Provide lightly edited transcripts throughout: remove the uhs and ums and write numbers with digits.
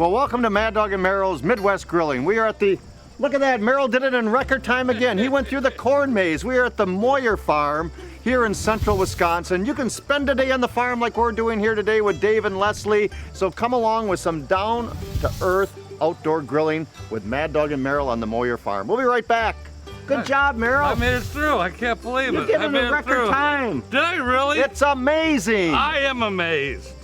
Well, welcome to Mad Dog and Merrill's Midwest Grilling. We are at the, look at that, Merrill did it in record time again. He went through the corn maze. We are at the Meuer farm here in central Wisconsin. You can spend a day on the farm like we're doing here today with Dave and Leslie. So come along with some down-to-earth outdoor grilling with Mad Dog and Merrill on the Meuer farm. We'll be right back. Good job, Merrill. I made it through. I can't believe it. You did it in record time. Did I really? It's amazing. I am amazed.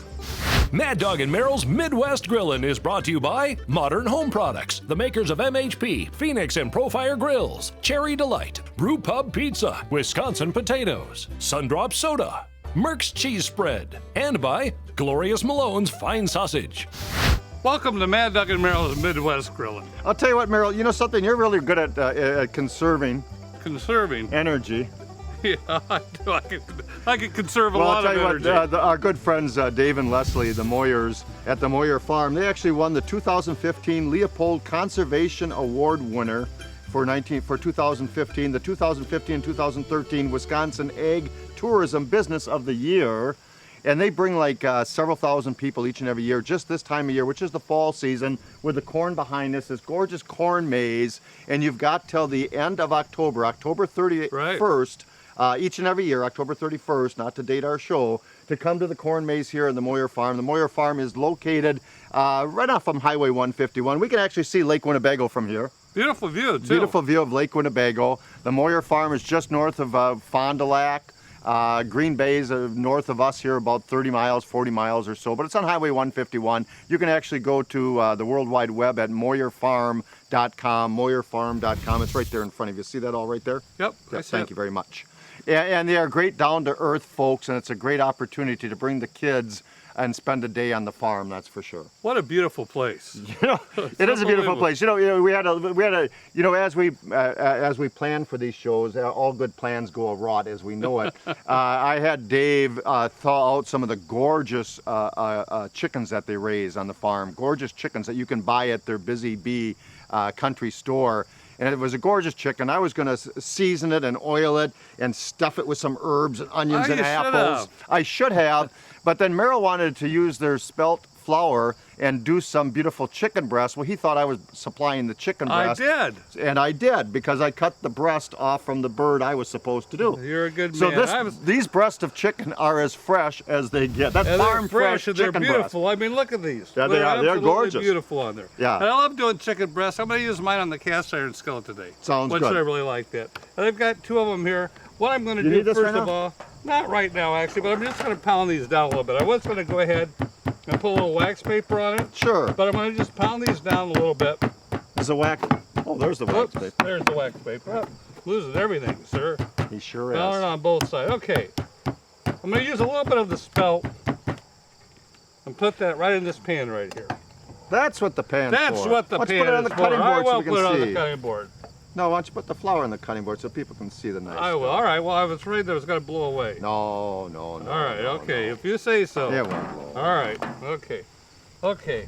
Mad Dog and Merrill's Midwest Grillin' is brought to you by Modern Home Products, the makers of MHP, Phoenix and Profire Grills, Cherry Delight, Brew Pub Pizza, Wisconsin Potatoes, Sundrop Soda, Merck's Cheese Spread, and by Glorious Malone's Fine Sausage. Welcome to Mad Dog and Merrill's Midwest Grilling. I'll tell you what, Merrill, you know something? You're really good at conserving Conserving. energy. Yeah, I do. I can conserve a Well, lot I'll tell of you energy. what, our good friends Dave and Leslie, the Meuers at the Meuer farm, they actually won the 2015 Leopold Conservation Award winner for 2015, the 2015 and 2013 Wisconsin Ag Tourism Business of the Year. And they bring like several thousand people each and every year, just this time of year, which is the fall season, with the corn behind us, this gorgeous corn maze. And you've got till the end of October, October 31st, each and every year, October 31st, not to date our show, to come to the corn maze here in the Meuer farm. The Meuer farm is located right off from Highway 151. We can actually see Lake Winnebago from here. Beautiful view, too. Beautiful view of Lake Winnebago. The Meuer farm is just north of Fond du Lac. Green Bay is north of us here, about 30 miles, 40 miles or so, but it's on Highway 151. You can actually go to the World Wide Web at MeuerFarm.com, MeuerFarm.com. It's right there in front of you. See that all right there? Yep. Thank you very much. And they are great down-to-earth folks, and it's a great opportunity to bring the kids and spend a day on the farm, that's for sure. What a beautiful place. You know, it is a beautiful place. You know, we had a, you know, as we plan for these shows, all good plans go awry, as we know it. I had Dave thaw out some of the gorgeous chickens that they raise on the farm. Gorgeous chickens that you can buy at their Busy Bee country store. And it was a gorgeous chicken. I was going to season it and oil it and stuff it with some herbs and onions and apples. I should have. But then Merrill wanted to use their spelt flour and do some beautiful chicken breast. Well, he thought I was supplying the chicken breast. I did. And I did, because I cut the breast off from the bird I was supposed to do. You're a good man. So these breasts of chicken are as fresh as they get. That's farm fresh chicken breast. They're beautiful. I mean, look at these. Yeah, they are. They're gorgeous. Beautiful on there. Yeah. And I love doing chicken breast. I'm going to use mine on the cast iron skillet today. Sounds good. I really like that. And I've got two of them here. What I'm going to do first of all, not right now actually, but I'm just going to pound these down a little bit. I was going to go ahead and put a little wax paper on it. Sure. But I'm going to just pound these down a little bit. There's the wax. Oh, there's the wax paper. There's the wax paper. Loses everything, sir. He sure is. Pound it on both sides. Okay. I'm going to use a little bit of the spelt and put that right in this pan right here. That's what the pan's for. That's what the pan is for. Let's put it on the cutting board so we can see. I will put it on the cutting board. No, why don't you put the flour on the cutting board so people can see the nice I will. stuff. All right. Well, I was afraid that it was going to blow away. No. All right. Okay. If you say so. It won't blow. All right. Okay. Okay.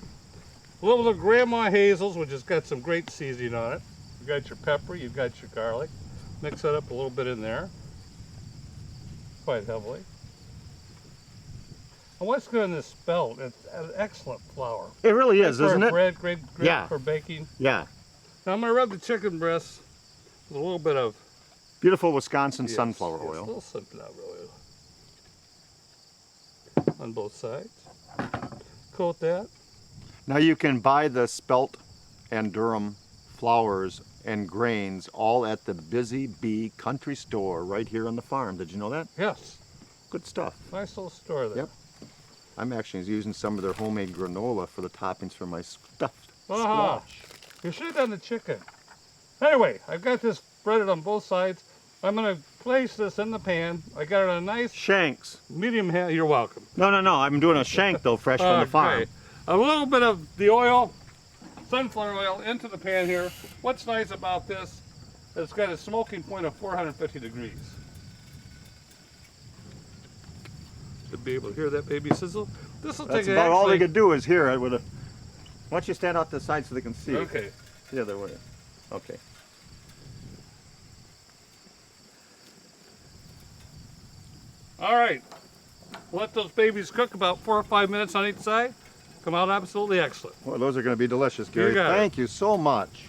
A little bit of Grandma Hazel's, which has got some great seasoning on it. You've got your pepper. You've got your garlic. Mix that up a little bit in there. Quite heavily. And what's good in this spelt? It's an excellent flour. It really is, isn't it? Bread, great for baking. Yeah. Now I'm going to rub the chicken breast with a little bit of beautiful Wisconsin sunflower oil. A little sunflower oil on both sides. Coat that. Now you can buy the spelt and durum flours and grains all at the Busy Bee country store right here on the farm. Did you know that? Yes. Good stuff. Nice little store there. Yep. I'm actually using some of their homemade granola for the toppings for my stuffed squash. You should have done the chicken. Anyway, I've got this breaded on both sides. I'm going to place this in the pan. I got it on a nice shanks. Medium hand. You're welcome. No. I'm doing a shank though, fresh from the farm. A little bit of the oil, sunflower oil, into the pan here. What's nice about this, it's got a smoking point of 450 degrees. Should be able to hear that baby sizzle. This will take about all they could do is hear it with a. Why don't you stand off the side so they can see? Okay. The other way. Okay. All right. Let those babies cook about 4 or 5 minutes on each side. come out absolutely excellent. Well, those are going to be delicious, Gary. got it. Thank you so much.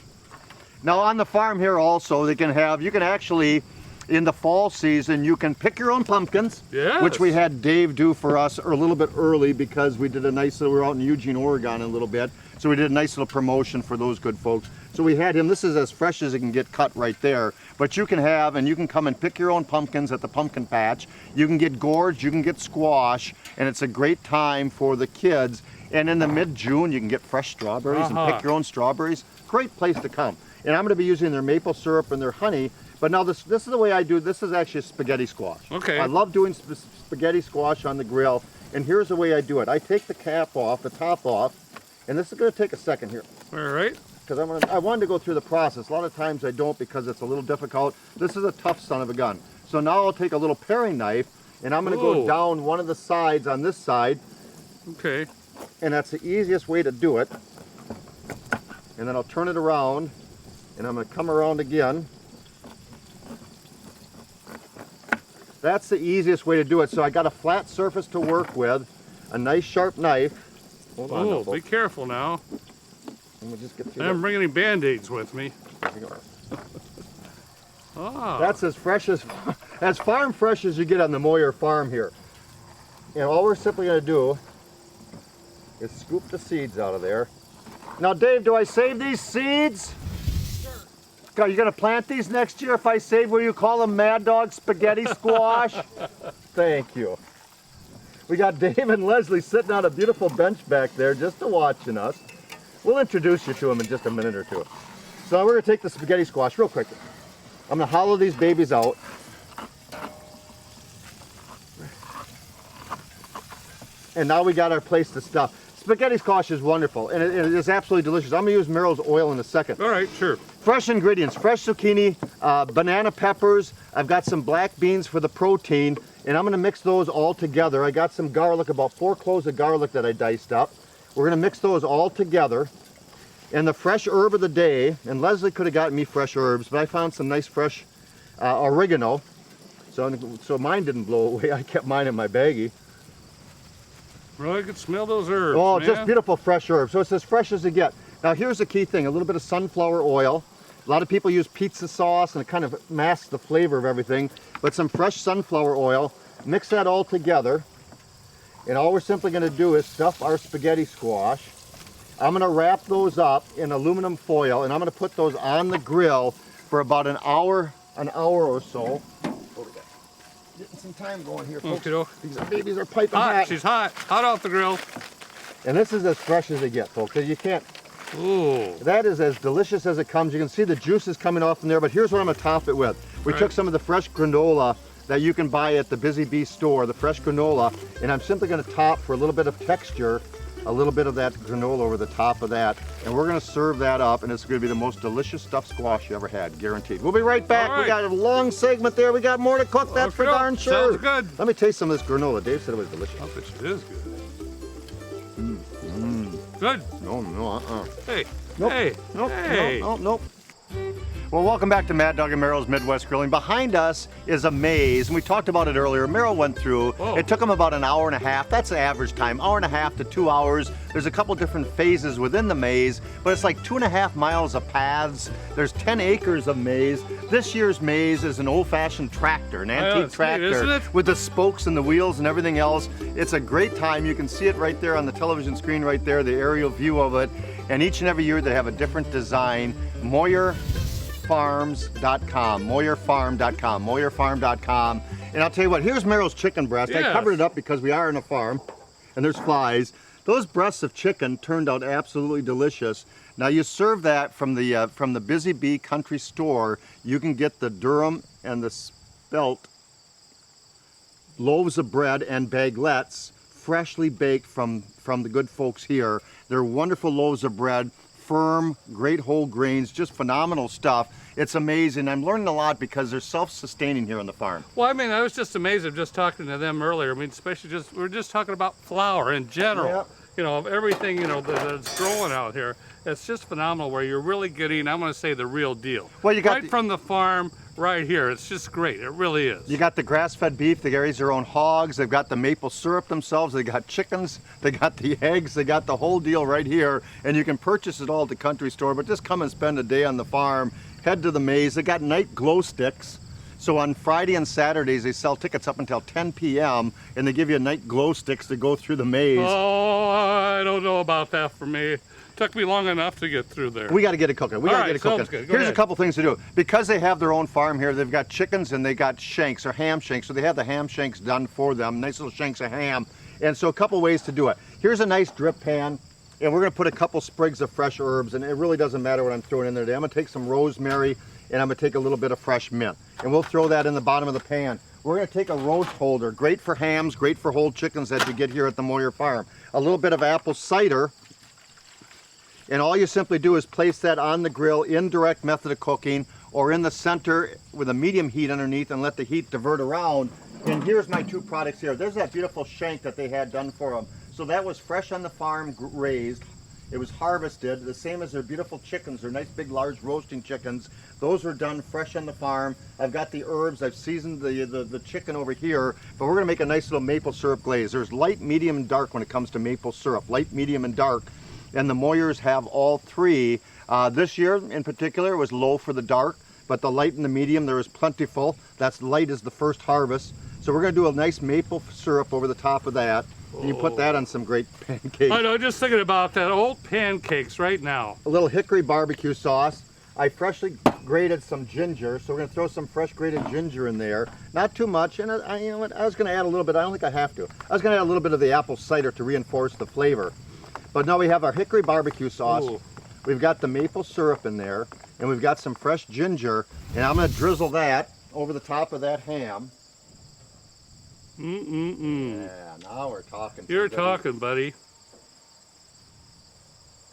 Now on the farm here also, you can actually, in the fall season, you can pick your own pumpkins, Yes. which we had Dave do for us a little bit early because we did a nice little, we were out in Eugene, Oregon a little bit, so we did a nice little promotion for those good folks. So we had him, this is as fresh as it can get cut right there, but you can have, and you can come and pick your own pumpkins at the pumpkin patch. You can get gourds, you can get squash, and it's a great time for the kids. And in the mid-June, you can get fresh strawberries and pick your own strawberries. Great place to come. And I'm going to be using their maple syrup and their honey. But now this is the way I do. This is actually a spaghetti squash. Okay. I love doing spaghetti squash on the grill. And here's the way I do it. I take the cap off, the top off, and this is going to take a second here. All right. Because I wanted to go through the process. A lot of times I don't because it's a little difficult. This is a tough son of a gun. So now I'll take a little paring knife and I'm going to go down one of the sides on this side. Okay. And that's the easiest way to do it. And then I'll turn it around and I'm going to come around again. That's the easiest way to do it. So I got a flat surface to work with, a nice sharp knife. Hold on. Oh, be careful now. And we'll just get through I didn't bring any Band-Aids with me. That's as fresh as farm fresh as you get on the Meuer farm here. And all we're simply going to do is scoop the seeds out of there. Now, Dave, do I save these seeds? Sure. Are you going to plant these next year if I save, will you call them Mad Dog Spaghetti Squash? Thank you. We got Dave and Leslie sitting on a beautiful bench back there just watching us. We'll introduce you to them in just a minute or two. So we're going to take the spaghetti squash real quick. I'm going to hollow these babies out. And now we got our place to stuff. Spaghetti squash is wonderful, and it is absolutely delicious. I'm going to use Merrill's oil in a second. All right, sure. Fresh ingredients, fresh zucchini, banana peppers. I've got some black beans for the protein, and I'm going to mix those all together. I got some garlic, about 4 cloves of garlic that I diced up. We're going to mix those all together. And the fresh herb of the day, and Leslie could have gotten me fresh herbs, but I found some nice fresh oregano. So mine didn't blow away. I kept mine in my baggie. Well, I could smell those herbs. Oh, man. just beautiful fresh herbs. So it's as fresh as you get. Now here's the key thing, a little bit of sunflower oil. A lot of people use pizza sauce and it kind of masks the flavor of everything. But some fresh sunflower oil, mix that all together. And all we're simply going to do is stuff our spaghetti squash. I'm going to wrap those up in aluminum foil and I'm going to put those on the grill for about an hour or so. Getting some time going here, folks. These babies are piping hot. She's hot. Hot off the grill. And this is as fresh as they get, folks. You can't. Ooh. That is as delicious as it comes. You can see the juices coming off in there, but here's what I'm going to top it with. We took some of the fresh granola that you can buy at the Busy Bee store, the fresh granola, and I'm simply going to top for a little bit of texture, a little bit of that granola over the top of that, and we're going to serve that up, and it's going to be the most delicious stuffed squash you ever had, guaranteed. We'll be right back. We got a long segment there. We got more to cook. That's for darn sure. Sounds good. Let me taste some of this granola. Dave said it was delicious. I bet it is good. Good. No, Hey. Nope. Hey. Nope. Hey. Nope. Well, welcome back to Mad Dog and Merrill's Midwest Grilling. Behind us is a maze, and we talked about it earlier. Merrill went through. It took him about an hour and a half. That's the average time, hour and a half to 2 hours. There's a couple different phases within the maze, but it's like 2.5 miles of paths. There's 10 acres of maze. This year's maze is an old-fashioned tractor, an antique tractor, neat, with the spokes and the wheels and everything else. It's a great time. You can see it right there on the television screen right there, the aerial view of it. And each and every year they have a different design. MeuerFarms.com, MeuerFarm.com, MeuerFarm.com. And I'll tell you what, here's Merrill's chicken breast. I covered it up because we are in a farm and there's flies. Those breasts of chicken turned out absolutely delicious. Now you serve that from the Busy Bee Country Store. You can get the Durham and the spelt loaves of bread and baguettes, freshly baked from the good folks here. They're wonderful loaves of bread, firm, great whole grains, just phenomenal stuff. It's amazing. I'm learning a lot because they're self-sustaining here on the farm. Well, I mean, I was just amazed of just talking to them earlier. I mean, especially we were just talking about flour in general. Yep. You know, of everything, you know, that's growing out here. It's just phenomenal where you're really getting, I'm going to say, the real deal. Well, you got from the farm, right here. It's just great. It really is. You got the grass-fed beef, they raise their own hogs, they've got the maple syrup themselves, they got chickens, they got the eggs, they got the whole deal right here, and you can purchase it all at the country store, but just come and spend a day on the farm, head to the maze. They got night glow sticks. So on Friday and Saturdays, they sell tickets up until 10 p.m. and they give you night glow sticks to go through the maze. Oh, I don't know about that for me. Took me long enough to get through there. We got to get it cooking. We got to get it cooking. Sounds good. Go Here's ahead. a couple things to do. Because they have their own farm here, they've got chickens and they got shanks or ham shanks. So they have the ham shanks done for them. Nice little shanks of ham. And so a couple ways to do it. Here's a nice drip pan. And we're going to put a couple sprigs of fresh herbs. And it really doesn't matter what I'm throwing in there today. I'm going to take some rosemary and I'm going to take a little bit of fresh mint. And we'll throw that in the bottom of the pan. We're going to take a roast holder. Great for hams, great for whole chickens that you get here at the Meuer farm. A little bit of apple cider. And all you simply do is place that on the grill, indirect method of cooking, or in the center with a medium heat underneath and let the heat divert around. And here's my two products here. There's that beautiful shank that they had done for them. So that was fresh on the farm, raised. It was harvested, the same as their beautiful chickens. They're nice, big, large roasting chickens. Those were done fresh on the farm. I've got the herbs. I've seasoned the chicken over here. But we're going to make a nice little maple syrup glaze. There's light, medium, and dark when it comes to maple syrup. Light, medium, and dark. And the Meuers have all three. This year, in particular, was low for the dark. But the light and the medium, there is plentiful. That's light is the first harvest. So we're going to do a nice maple syrup over the top of that. And you put that on some great pancakes. I know, just thinking about that. Old pancakes right now. A little hickory barbecue sauce. I freshly grated some ginger, so we're going to throw some fresh grated ginger in there. Not too much, and you know what? I was going to add a little bit. I don't think I have to. I was going to add a little bit of the apple cider to reinforce the flavor. But now we have our hickory barbecue sauce. Ooh. We've got the maple syrup in there, and we've got some fresh ginger, and I'm going to drizzle that over the top of that ham. Yeah, now we're talking. You're talking, buddy.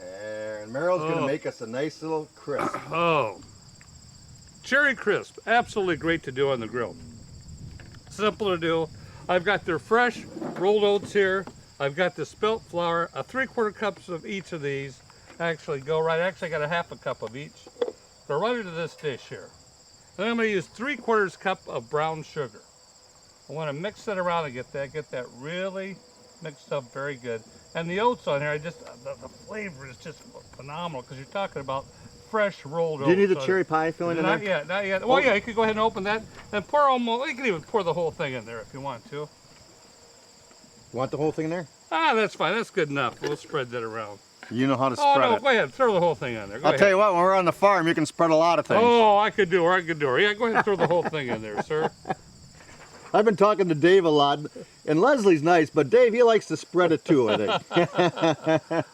And Meryl's going to make us a nice little crisp. Oh, cherry crisp. Absolutely great to do on the grill. Simple to do. I've got their fresh rolled oats here. I've got the spelt flour, 3/4 cups of each of these. Actually go right. Actually, I got a 1/2 cup of each. Go right into this dish here. Then I'm going to use 3/4 cup of brown sugar. I want to mix that around and get that really mixed up very good. And the oats on here, the flavor is just phenomenal because you're talking about fresh rolled oats. Do you need the cherry pie filling in there? Not yet, not yet. Well, yeah, you could go ahead and open that and pour almost. You can even pour the whole thing in there if you want to. You want the whole thing in there? Ah, that's fine. That's good enough. We'll spread that around. You know how to Oh spread no, it. go ahead. Throw the whole thing in there. Go I'll ahead. tell you what, when we're on the farm, you can spread a lot of things. Oh, I could do her. I could do her. Yeah, go ahead and throw the whole thing in there, sir. I've been talking to Dave a lot, and Leslie's nice, but Dave, he likes to spread it too, I think.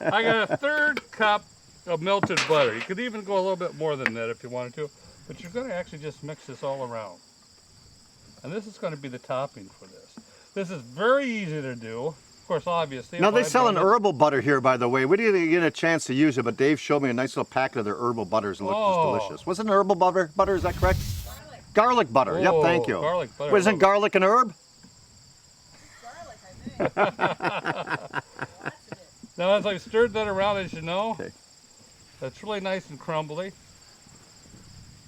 I got a 1/3 cup of melted butter. You could even go a little bit more than that if you wanted to, but you're going to actually just mix this all around. And this is going to be the topping for this. This is very easy to do. Of course, obviously. Now, they sell an herbal butter here, by the way. We didn't get a chance to use it, but Dave showed me a nice little packet of their herbal butters and it looked just delicious. Was it an herbal butter? Is that correct? Garlic butter. Yep, thank you. Garlic butter. Well, isn't garlic an herb? Garlic, I think. Now, as I've stirred that around, as you know, Okay. that's really nice and crumbly.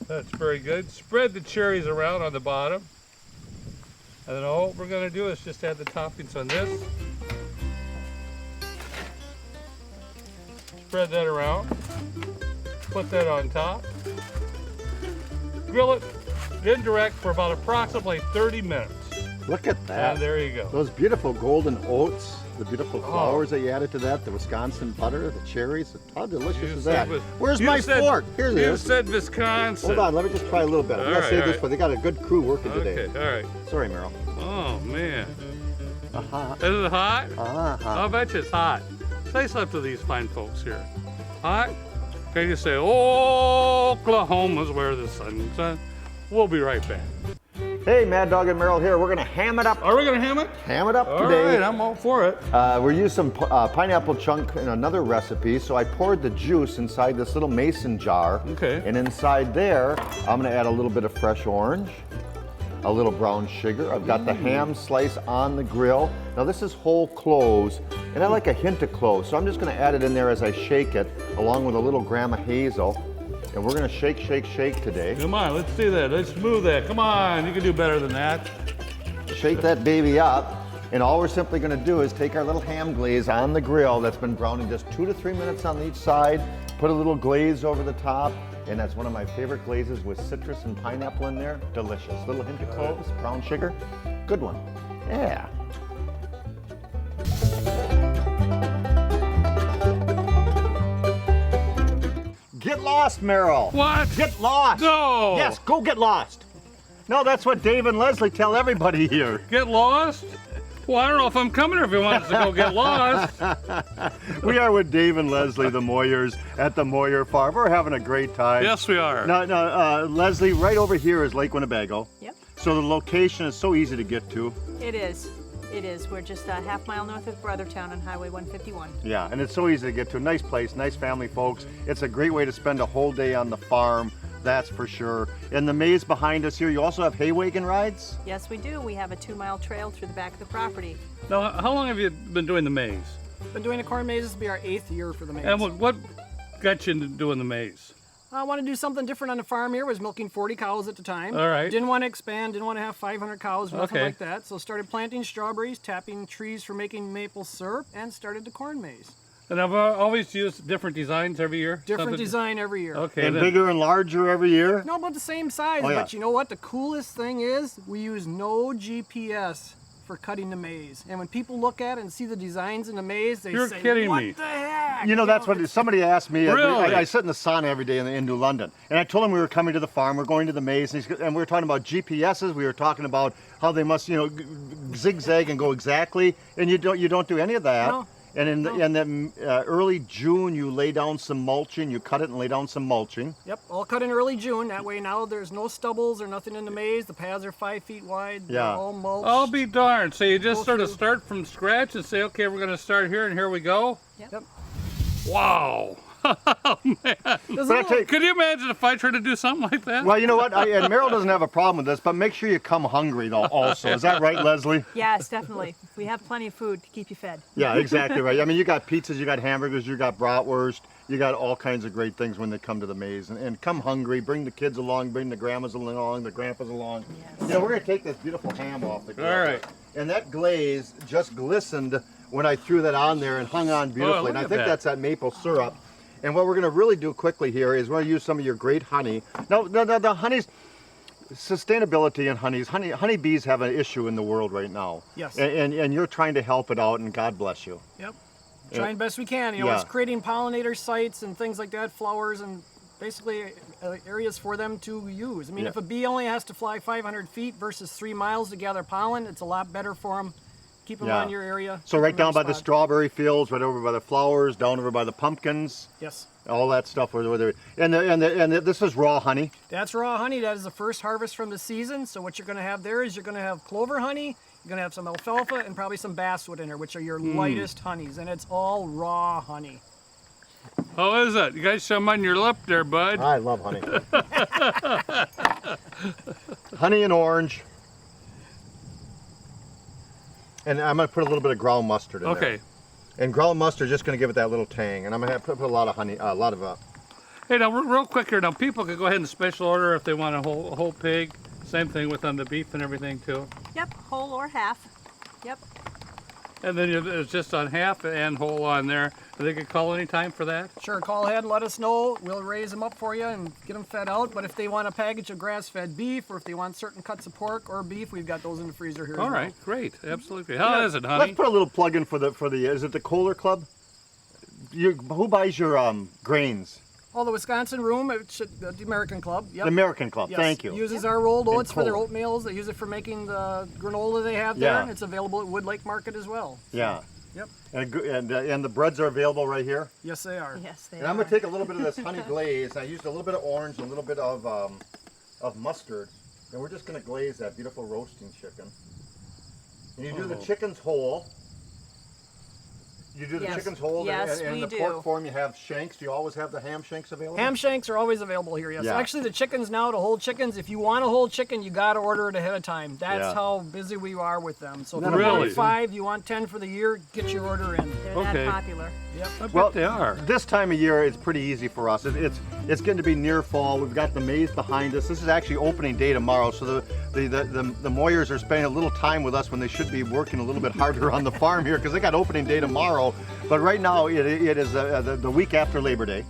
That's very good. Spread the cherries around on the bottom. And then all we're going to do is just add the toppings on this. Spread that around. Put that on top. Grill it indirect for about approximately 30 minutes. Look at that. And there you go. Those beautiful golden oats, the beautiful flowers that you added to that, the Wisconsin butter, the cherries. How delicious You is said that? Wis- Where's you my said- fork? Here it You is. said Wisconsin. Hold on, let me just try a little bit. I'm All going to right, save all this right. for, they got a good crew working today. Okay, all right. Sorry, Meryl. Oh, man. Uh-huh. Is it hot? Uh-huh. I'll bet you it's hot. Say something to these fine folks here. Hot? Can you say, Oklahoma's where the sun's on? We'll be right back. Hey, Mad Dog and Meryl here. We're going to ham it up. Are we going to ham it? Ham it up All today. right, I'm all for it. We used some pineapple chunk in another recipe, so I poured the juice inside this little mason jar. Okay. And inside there, I'm going to add a little bit of fresh orange, a little brown sugar. I've got the ham slice on the grill. Now this is whole cloves, and I like a hint of cloves, so I'm just going to add it in there as I shake it, along with a little gram of hazel. And we're gonna shake, shake, shake today. Come on, let's do that. Let's move that. Come on, you can do better than that. Shake that baby up. And all we're simply gonna do is take our little ham glaze on the grill that's been browning just 2 to 3 minutes on each side, put a little glaze over the top, and that's one of my favorite glazes with citrus and pineapple in there. Delicious. Little hint of cloves, brown sugar. Good one. Yeah. Get lost, Merrill. What? Get lost. No. Yes, go get lost. No, that's what Dave and Leslie tell everybody here. Get lost? Well, I don't know if I'm coming or if he wants to go get lost. We are with Dave and Leslie, the Meuers, at the Meuer farm. We're having a great time. Yes, we are. Now, Leslie, right over here is Lake Winnebago. Yep, So the location is so easy to get to. it is. It is. We're just a half-mile north of Brothertown on Highway 151. Yeah, and it's so easy to get to. Nice place, nice family folks. It's a great way to spend a whole day on the farm, that's for sure. And the maze behind us here, you also have hay wagon rides? Yes, we do. We have a 2-mile trail through the back of the property. Now, how long have you been doing the maze? Been doing the corn maze. This will be our 8th year for the maze. And what got you into doing the maze? I want to do something different on the farm here. Was milking 40 cows at the time. All right. Didn't want to expand. Didn't want to have 500 cows, nothing Okay. like that. So started planting strawberries, tapping trees for making maple syrup, and started the corn maze. And I've always used different designs every year? Different Something- design every year. Okay. And then- bigger and larger every year? No, about the same size. Oh, yeah. But you know what? The coolest thing is we use no GPS for cutting the maze. And when people look at it and see the designs in the maze, they You're say, kidding "What me." the heck?" You know, that's what somebody asked me. Really? I sit in the sauna every day in New London, and I told him we were coming to the farm, we're going to the maze, and we were talking about GPSs. We were talking about how they must, zigzag and go exactly, and you don't do any of that. No. And in early June, you lay down some mulching. You cut it and lay down some mulching. Yep, all cut in early June. That way now there's no stubbles or nothing in the maze. The paths are 5 feet wide. Yeah. They're all mulched. I'll be darned. So you just Go sort of through. start from scratch and say, okay, we're going to start here and here we go? Yep. Wow. There's a But I little- tell you, Could you imagine if I tried to do something like that? well, you know what? And Meryl doesn't have a problem with this, but make sure you come hungry though. Also, is that right, Leslie? Yes, definitely. We have plenty of food to keep you fed. Yeah, exactly right. I mean, you got pizzas, you got hamburgers, you got bratwurst, you got all kinds of great things when they come to the maze. And come hungry, bring the kids along, bring the grandmas along, the grandpas along. Yes. We're going to take this beautiful ham off the grill. All right. And that glaze just glistened when I threw that on there and hung on beautifully. look And I at think that. that's that maple syrup. And what we're going to really do quickly here is we're going to use some of your great honey. Now, the honey's sustainability in honeybees have an issue in the world right now. Yes. And you're trying to help it out, and God bless you. Yep. Trying best we can. Yeah. It's creating pollinator sites and things like that, flowers and basically areas for them to use. I mean, Yeah. if a bee only has to fly 500 feet versus 3 miles to gather pollen, it's a lot better for them. Keep them Yeah. on your area. So keep right 'em in down your by the spot. strawberry fields, right over by the flowers, down over by the pumpkins, Yes. all that stuff. And this is raw honey. That's raw honey. That is the first harvest from the season. So what you're going to have there is you're going to have clover honey, you're going to have some alfalfa, and probably some basswood in there, which are your lightest honeys. And it's all raw honey. How is it? You got some on your lip there, bud. I love honey. Honey and orange. And I'm going to put a little bit of ground mustard in there. Okay. And ground mustard just going to give it that little tang. And I'm going to put a lot of honey, a lot of Hey, now real quick here. Now people can go ahead and special order if they want a whole pig. Same thing with on the beef and everything too. Yep, whole or half. Yep. And then it's just on half and whole on there. They can call anytime for that. Sure, call ahead and let us know. We'll raise them up for you and get them fed out. But if they want a package of grass-fed beef, or if they want certain cuts of pork or beef, we've got those in the freezer here. All as right, great, absolutely. How is it, honey? Let's put a little plug in for the is it the Kohler Club? Who buys your grains? Well, the Wisconsin Room, the American Club. Yep. The American Club. Yes, Thank you. Uses our rolled And oats for their cold. oatmeals. They use it for making the granola they have Yeah. there, and it's available at Wood Lake Market as well. Yeah. Yep. And the breads are available right here. Yes, they are. Yes, they And are. I'm going to take a little bit of this honey glaze. I used a little bit of orange and a little bit of mustard. And we're just going to glaze that beautiful roasting chicken. And you do the chicken's whole. You do the Yes. chicken's whole. Yes, and we the do. pork form, you have shanks. Do you always have the ham shanks available? Ham shanks are always available here, yes. Yeah. Actually, the chickens now, the whole chickens, if you want a whole chicken, you got to order it ahead of time. That's Yeah. how busy we are with them. So if you Really? want 5, you want 10 for the year, get your order in. They're Okay. that popular. Yep. I bet Well, they are. This time of year, it's pretty easy for us. It's going to be near fall. We've got the maze behind us. This is actually opening day tomorrow, so the Meuers are spending a little time with us when they should be working a little bit harder on the farm here because they got opening day tomorrow. But right now, it is the week after Labor Day.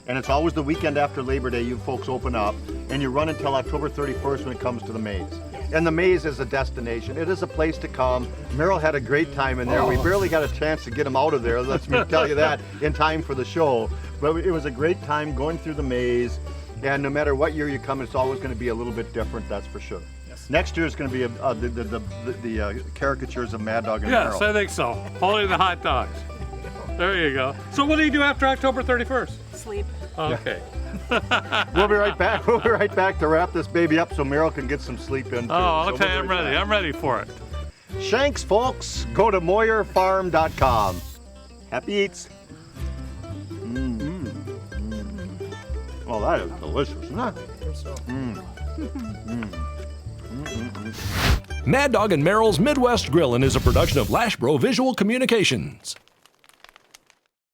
And it's always the weekend after Labor Day you folks open up, and you run until October 31st when it comes to the maze. And the maze is a destination. It is a place to come. Merrill had a great time in there. We barely got a chance to get him out of there, let me tell you that, in time for the show. But it was a great time going through the maze. And no matter what year you come, it's always going to be a little bit different, that's for sure. Yes. Next year is going to be the caricatures of Mad Dog and Yes, Merrill. I think so. Holding the hot dogs. There you go. So what do you do after October 31st? Sleep. Okay. We'll be right back. We'll be right back to wrap this baby up so Merrill can get some sleep in. Too. Oh, So okay, we'll I'm be right ready. back. I'm ready for it. Shanks, folks, go to MeuerFarm.com. Happy eats. Well, that is delicious, isn't it? So. Mad Dog and Merrill's Midwest Grillin' is a production of Lashbro Visual Communications.